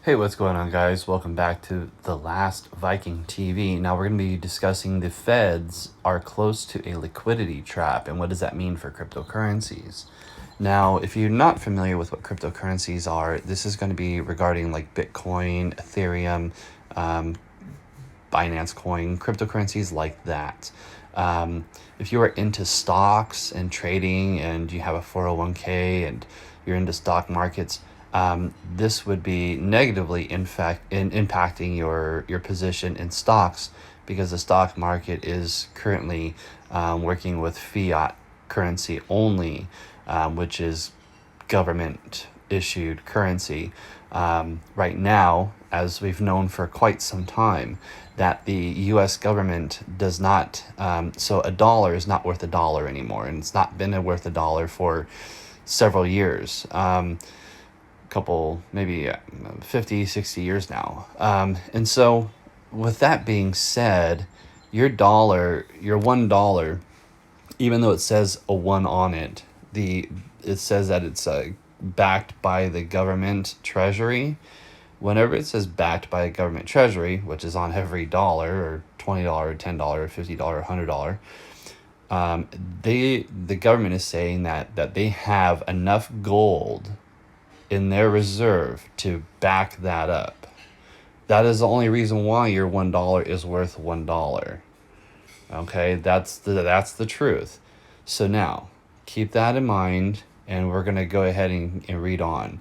Hey, what's going on, guys? Welcome back to The Last Viking TV. Now, we're going to be discussing the Feds are close to a liquidity trap, and what does that mean for cryptocurrencies? Now, if you're not familiar with what cryptocurrencies are, this is going to be regarding like Bitcoin, Ethereum, um, Binance Coin, cryptocurrencies like that. If you are into stocks and trading and you have a 401k and you're into stock markets, this would be negatively impacting your position in stocks because the stock market is currently working with fiat currency only, which is government issued currency. Right now, as we've known for quite some time, that the US government does not, so a dollar is not worth a dollar anymore, and it's not been worth a dollar for several years. Couple, maybe 50, 60 years now. And so, with that being said, your dollar, your $1, even though it says a one on it, it says that it's backed by the government treasury. Whenever it says backed by a government treasury, which is on every dollar or $20 or $10 or $50 or $100, the government is saying that they have enough gold in their reserve to back that up. That is the only reason why your $1 is worth $1. Okay, that's the truth. So now, keep that in mind, and we're gonna go ahead and read on.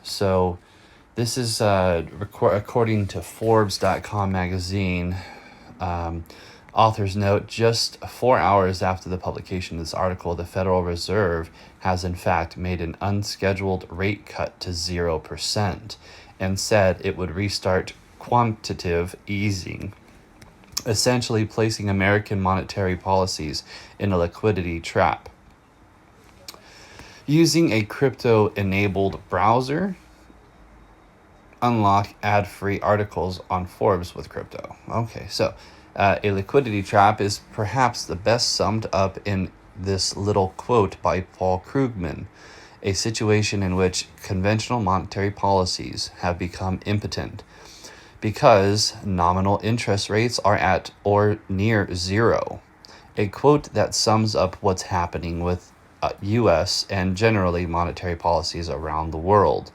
So this is according to Forbes.com magazine. Author's note, just 4 hours after the publication of this article, the Federal Reserve has in fact made an unscheduled rate cut to 0% and said it would restart quantitative easing, essentially placing American monetary policies in a liquidity trap. Using a crypto-enabled browser, unlock ad-free articles on Forbes with crypto. Okay, so a liquidity trap is perhaps the best summed up in this little quote by Paul Krugman: a situation in which conventional monetary policies have become impotent because nominal interest rates are at or near zero. A quote that sums up what's happening with US and generally monetary policies around the world.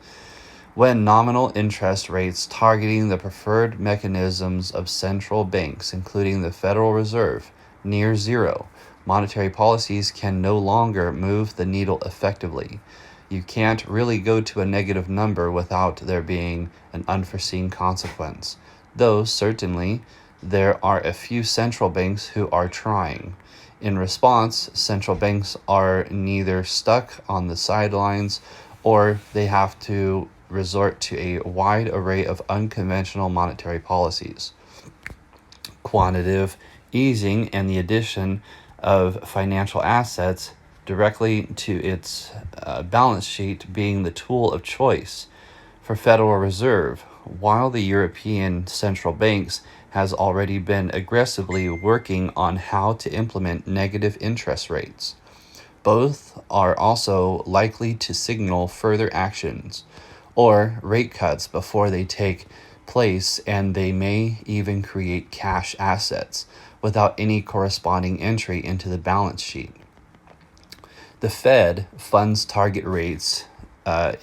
When nominal interest rates targeting the preferred mechanisms of central banks, including the Federal Reserve, near zero, monetary policies can no longer move the needle effectively. You can't really go to a negative number without there being an unforeseen consequence, though certainly there are a few central banks who are trying. In response, central banks are neither stuck on the sidelines or they have to resort to a wide array of unconventional monetary policies. Quantitative easing and the addition of financial assets directly to its balance sheet being the tool of choice for Federal Reserve, while the European central banks has already been aggressively working on how to implement negative interest rates. Both are also likely to signal further actions or rate cuts before they take place, and they may even create cash assets without any corresponding entry into the balance sheet. The Fed funds target rates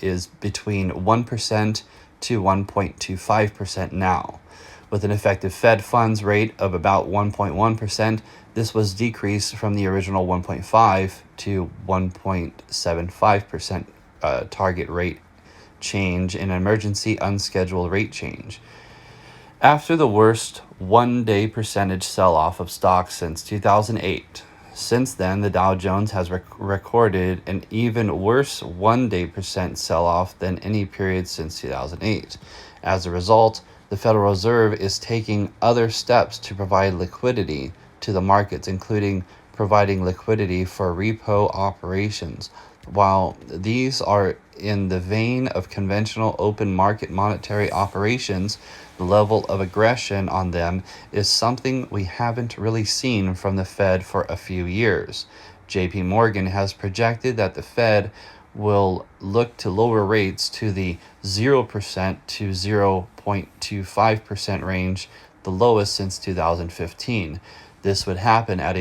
is between 1% to 1.25% now. With an effective Fed funds rate of about 1.1%, this was decreased from the original 1.5 to 1.75% target rate change in an emergency unscheduled rate change. After the worst one-day percentage sell-off of stocks since 2008, since then the Dow Jones has recorded an even worse one-day percent sell-off than any period since 2008. As a result, the Federal Reserve is taking other steps to provide liquidity to the markets, including providing liquidity for repo operations. While these are in the vein of conventional open market monetary operations, the level of aggression on them is something we haven't really seen from the Fed for a few years. JP Morgan has projected that the Fed will look to lower rates to the 0% to 0.25% range, the lowest since 2015. This would happen at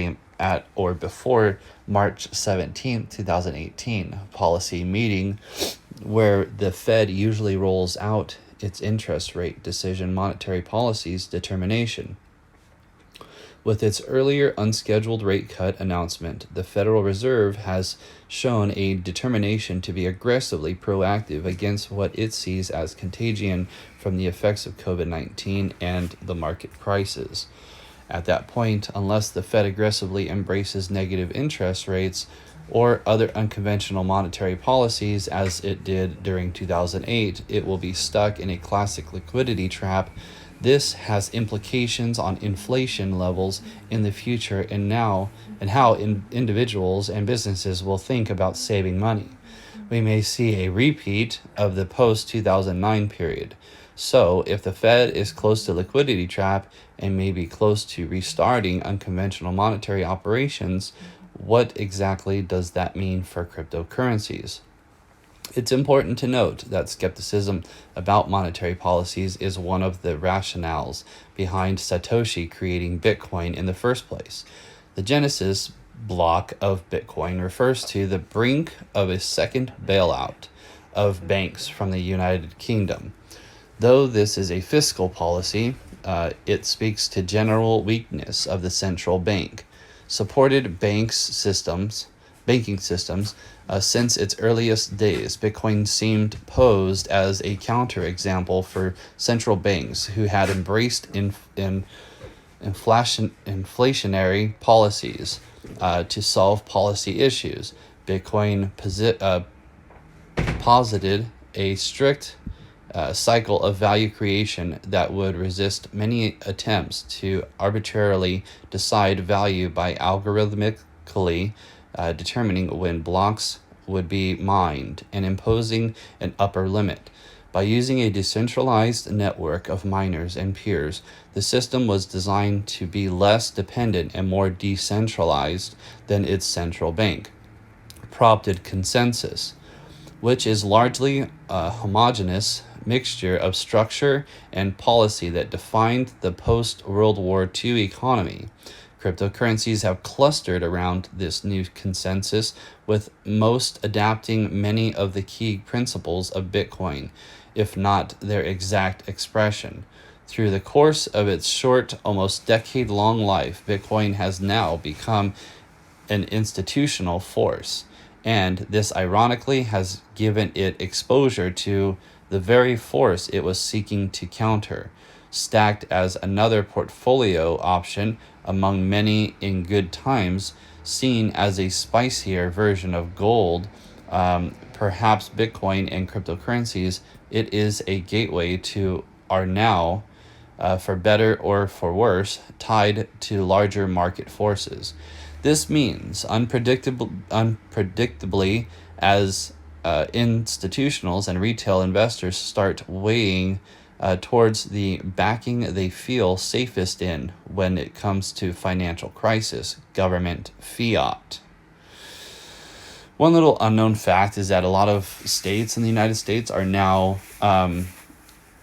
or before March 17, 2018 policy meeting, where the Fed usually rolls out its interest rate decision monetary policies determination. With its earlier unscheduled rate cut announcement, the Federal Reserve has shown a determination to be aggressively proactive against what it sees as contagion from the effects of COVID-19 and the market prices. At that point, unless the Fed aggressively embraces negative interest rates or other unconventional monetary policies as it did during 2008, it will be stuck in a classic liquidity trap. This has implications on inflation levels in the future and how individuals and businesses will think about saving money. We may see a repeat of the post-2009 period. So, if the Fed is close to liquidity trap and may be close to restarting unconventional monetary operations, what exactly does that mean for cryptocurrencies? It's important to note that skepticism about monetary policies is one of the rationales behind Satoshi creating Bitcoin in the first place. The Genesis block of Bitcoin refers to the brink of a second bailout of banks from the United Kingdom. Though this is a fiscal policy, it speaks to general weakness of the central bank. Supported banking systems, since its earliest days, Bitcoin seemed posed as a counterexample for central banks who had embraced inflationary policies to solve policy issues. Bitcoin posited a strict cycle of value creation that would resist many attempts to arbitrarily decide value by algorithmically determining when blocks would be mined and imposing an upper limit. By using a decentralized network of miners and peers, the system was designed to be less dependent and more decentralized than its central bank prompted consensus, which is largely a homogeneous mixture of structure and policy that defined the post-World War II economy. Cryptocurrencies have clustered around this new consensus, with most adapting many of the key principles of Bitcoin, if not their exact expression. Through the course of its short, almost decade-long life, Bitcoin has now become an institutional force, and this ironically has given it exposure to the very force it was seeking to counter, stacked as another portfolio option among many in good times, seen as a spicier version of gold, perhaps Bitcoin and cryptocurrencies. It is a gateway to our now, for better or for worse, tied to larger market forces. This means unpredictably, as institutionals and retail investors start weighing towards the backing they feel safest in when it comes to financial crisis, government fiat. One little unknown fact is that a lot of states in the United States are now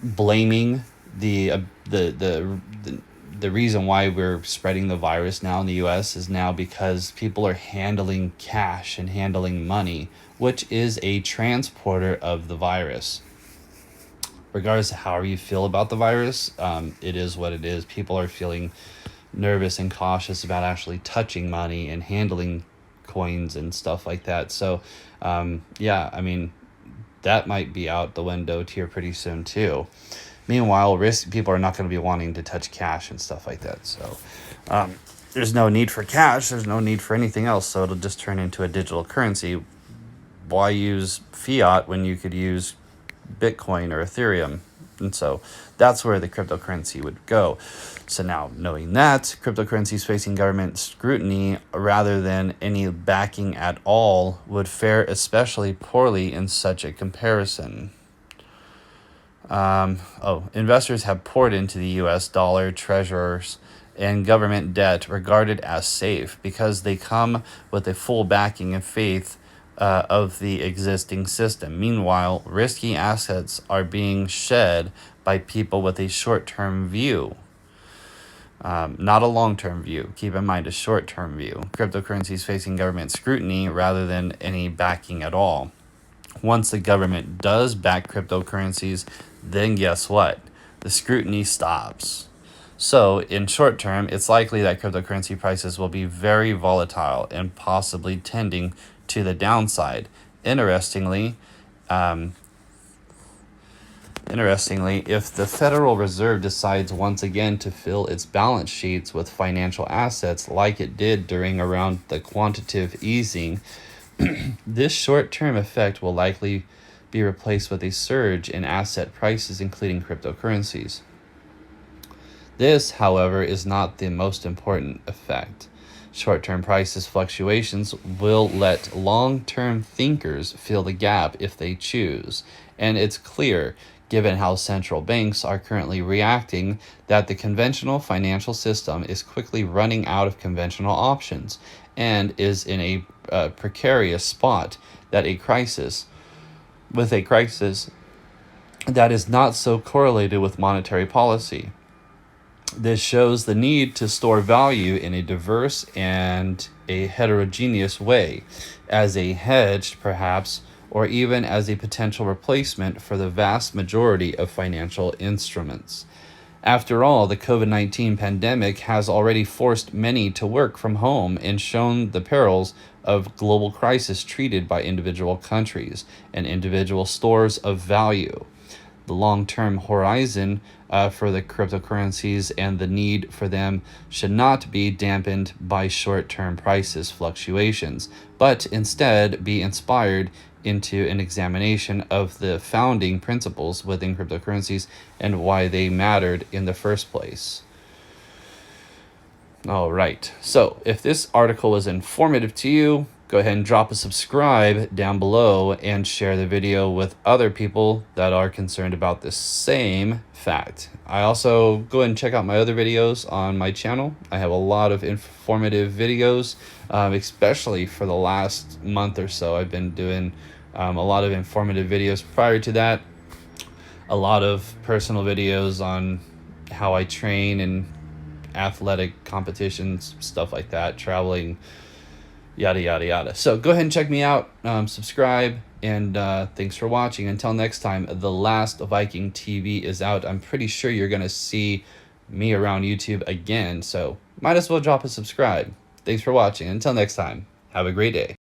blaming the reason why we're spreading the virus now in the U.S. is now because people are handling cash and handling money, which is a transporter of the virus. Regardless of how you feel about the virus, it is what it is. People are feeling nervous and cautious about actually touching money and handling coins and stuff like that. So, that might be out the window here pretty soon too. Meanwhile, people are not going to be wanting to touch cash and stuff like that. So, there's no need for cash. There's no need for anything else. So it'll just turn into a digital currency. Why use fiat when you could use Bitcoin or Ethereum? And so that's where the cryptocurrency would go. So now, knowing that, cryptocurrencies facing government scrutiny rather than any backing at all would fare especially poorly in such a comparison. Investors have poured into the U.S. dollar treasurers and government debt regarded as safe because they come with a full backing and faith of the existing system. Meanwhile, risky assets are being shed by people with a short-term view. Not a long-term view. Keep in mind a short-term view. Cryptocurrencies facing government scrutiny rather than any backing at all. Once the government does back cryptocurrencies, then guess what? The scrutiny stops. So, in short term, it's likely that cryptocurrency prices will be very volatile and possibly tending to the downside. Interestingly, if the Federal Reserve decides once again to fill its balance sheets with financial assets like it did during around the quantitative easing, this short-term effect will likely be replaced with a surge in asset prices, including cryptocurrencies. This, however, is not the most important effect. Short-term prices fluctuations will let long-term thinkers fill the gap if they choose, and it's clear, given how central banks are currently reacting, that the conventional financial system is quickly running out of conventional options and is in a precarious spot with a crisis that is not so correlated with monetary policy. This shows the need to store value in a diverse and a heterogeneous way, as a hedge, perhaps, or even as a potential replacement for the vast majority of financial instruments. After all, the COVID-19 pandemic has already forced many to work from home and shown the perils of global crisis treated by individual countries and individual stores of value. The long-term horizon for the cryptocurrencies and the need for them should not be dampened by short-term prices fluctuations, but instead be inspired into an examination of the founding principles within cryptocurrencies and why they mattered in the first place. All right. So if this article was informative to you, go ahead and drop a subscribe down below and share the video with other people that are concerned about the same fact. I also go ahead and check out my other videos on my channel. I have a lot of informative videos, especially for the last month or so. I've been doing a lot of informative videos. Prior to that, a lot of personal videos on how I train and athletic competitions, stuff like that, traveling, yada yada yada. So go ahead and check me out, subscribe, and thanks for watching. Until next time, The Last Viking TV is out. I'm pretty sure you're gonna see me around YouTube again, so might as well drop a subscribe. Thanks for watching. Until next time, have a great day.